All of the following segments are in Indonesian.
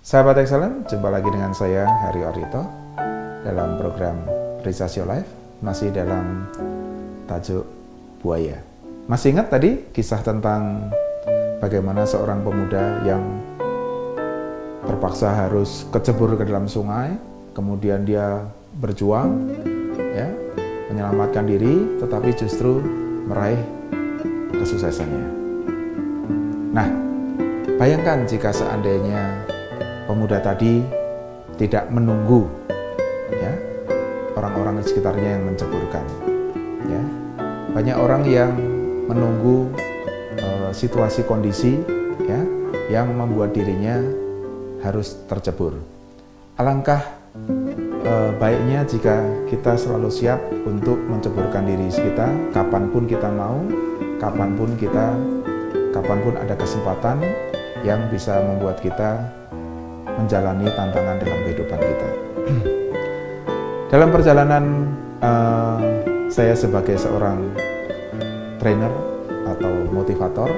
Sahabat Excellent, jumpa lagi dengan saya Hari Orito dalam program Reach Your Life, masih dalam tajuk buaya. Masih ingat tadi kisah tentang bagaimana seorang pemuda yang terpaksa harus kecebur ke dalam sungai, kemudian dia berjuang ya, menyelamatkan diri, tetapi justru meraih kesuksesannya. Nah, bayangkan jika seandainya pemuda tadi tidak menunggu ya orang-orang di sekitarnya yang menceburkan. Ya, banyak orang yang menunggu situasi kondisi ya yang membuat dirinya harus tercebur. Alangkah baiknya jika kita selalu siap untuk menceburkan diri kita kapanpun kita mau, kapanpun ada kesempatan yang bisa membuat kita menjalani tantangan dalam kehidupan kita. Dalam perjalanan saya sebagai seorang trainer atau motivator,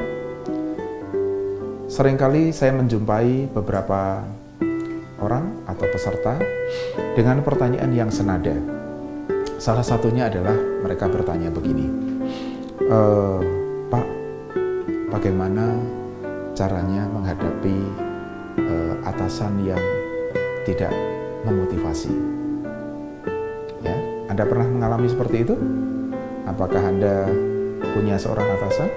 seringkali saya menjumpai beberapa orang atau peserta dengan pertanyaan yang senada. Salah satunya adalah mereka bertanya begini, Pak, bagaimana caranya menghadapi atasan yang tidak memotivasi? Ya, Anda pernah mengalami seperti itu? Apakah Anda punya seorang atasan?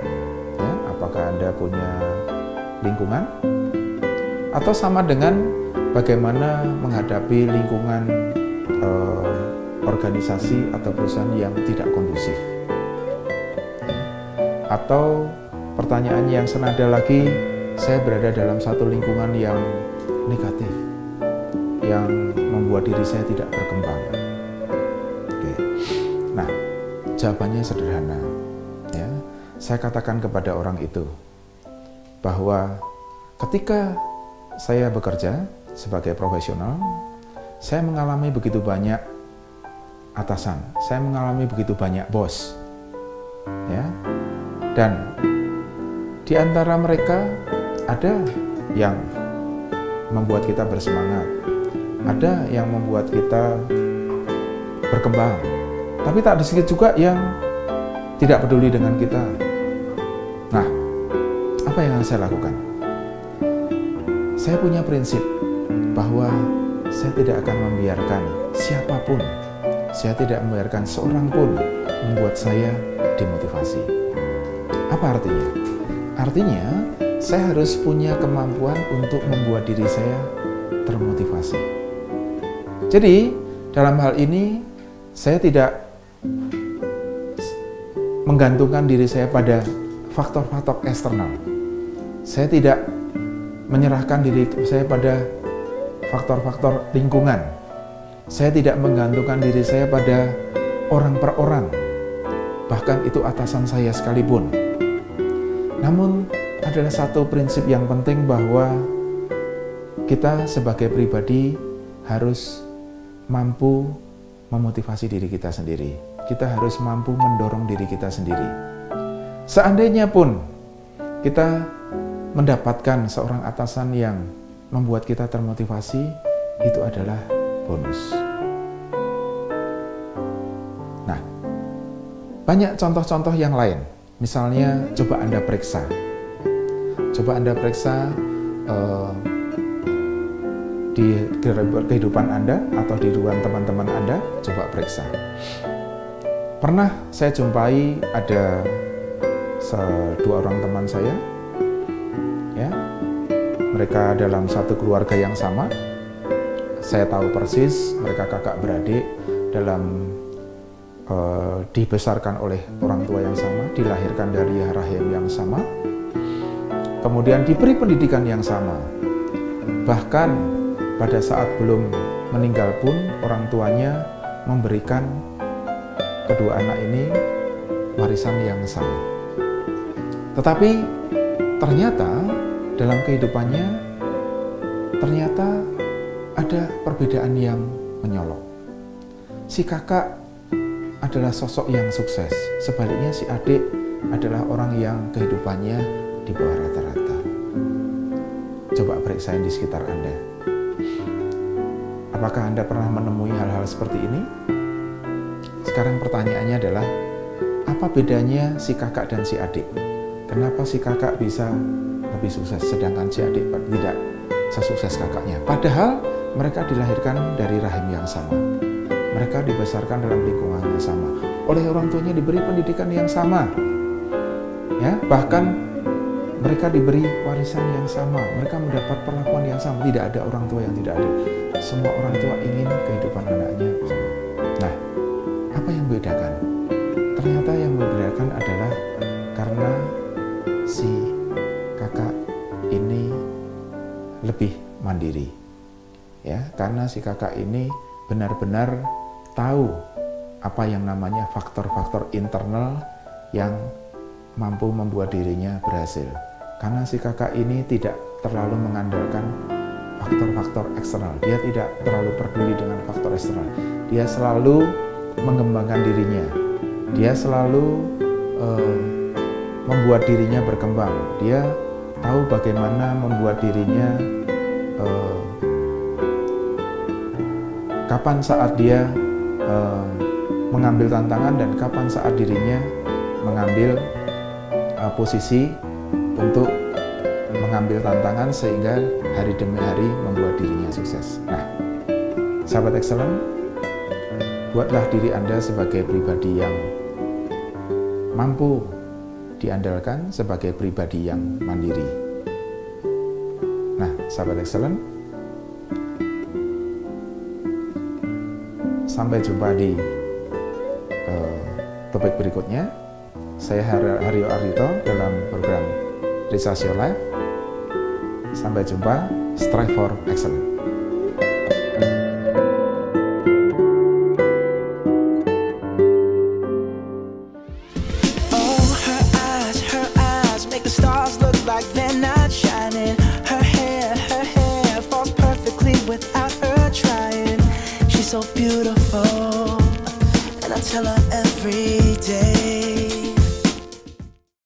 Ya, apakah Anda punya lingkungan? Atau sama dengan bagaimana menghadapi lingkungan organisasi atau perusahaan yang tidak kondusif? Atau pertanyaan yang senada lagi, saya berada dalam satu lingkungan yang negatif, yang membuat diri saya tidak berkembang. Oke. Nah, jawabannya sederhana. Ya, saya katakan kepada orang itu bahwa ketika saya bekerja sebagai profesional, saya mengalami begitu banyak atasan, saya mengalami begitu banyak bos, ya, dan di antara mereka ada yang membuat kita bersemangat, ada yang membuat kita berkembang, tapi tak sedikit juga yang tidak peduli dengan kita. Nah, apa yang saya lakukan? Saya punya prinsip bahwa saya tidak akan membiarkan siapapun, saya tidak membiarkan seorang pun membuat saya dimotivasi. Apa artinya? Artinya, saya harus punya kemampuan untuk membuat diri saya termotivasi. Jadi, dalam hal ini, saya tidak menggantungkan diri saya pada faktor-faktor eksternal. Saya tidak menyerahkan diri saya pada faktor-faktor lingkungan. Saya tidak menggantungkan diri saya pada orang per orang, bahkan itu atasan saya sekalipun. Namun, adalah satu prinsip yang penting bahwa kita sebagai pribadi harus mampu memotivasi diri kita sendiri. Kita harus mampu mendorong diri kita sendiri. Seandainya pun kita mendapatkan seorang atasan yang membuat kita termotivasi, itu adalah bonus. Nah, banyak contoh-contoh yang lain. Misalnya, coba Anda periksa. Coba Anda periksa di kehidupan Anda atau di ruang teman-teman Anda, coba periksa. Pernah saya jumpai ada dua orang teman saya, ya, mereka dalam satu keluarga yang sama. Saya tahu persis mereka kakak beradik dalam dibesarkan oleh orang tua yang sama, dilahirkan dari rahim yang sama, kemudian diberi pendidikan yang sama. Bahkan pada saat belum meninggal pun orang tuanya memberikan kedua anak ini warisan yang sama. Tetapi ternyata dalam kehidupannya ternyata ada perbedaan yang menyolok. Si kakak adalah sosok yang sukses, sebaliknya si adik adalah orang yang kehidupannya di bawah rata-rata. Coba periksain di sekitar Anda. Apakah Anda pernah menemui hal-hal seperti ini? Sekarang pertanyaannya adalah, apa bedanya si kakak dan si adik? Kenapa si kakak bisa lebih sukses sedangkan si adik tidak sesukses kakaknya? Padahal mereka dilahirkan dari rahim yang sama. Mereka dibesarkan dalam lingkungan yang sama. Oleh orang tuanya diberi pendidikan yang sama. Ya, bahkan mereka diberi warisan yang sama. Mereka mendapat perlakuan yang sama. Tidak ada orang tua yang tidak adil. Semua orang tua ingin kehidupan anaknya sama. Nah, apa yang membedakan? Ternyata yang membedakan adalah karena si kakak ini lebih mandiri. Ya, karena si kakak ini benar-benar tahu apa yang namanya faktor-faktor internal yang mampu membuat dirinya berhasil. Karena si kakak ini tidak terlalu mengandalkan faktor-faktor eksternal. Dia tidak terlalu peduli dengan faktor eksternal. Dia selalu mengembangkan dirinya. Dia selalu membuat dirinya berkembang. Dia tahu bagaimana membuat dirinya kapan saat dia mengambil tantangan dan kapan saat dirinya mengambil posisi untuk mengambil tantangan sehingga hari demi hari membuat dirinya sukses. Nah, sahabat excellent, buatlah diri Anda sebagai pribadi yang mampu diandalkan, sebagai pribadi yang mandiri. Nah, sahabat excellent, sampai jumpa di topik berikutnya. Saya Haryo Ardhito dalam program Recharge Your Life. Sampai jumpa, strive for excellence.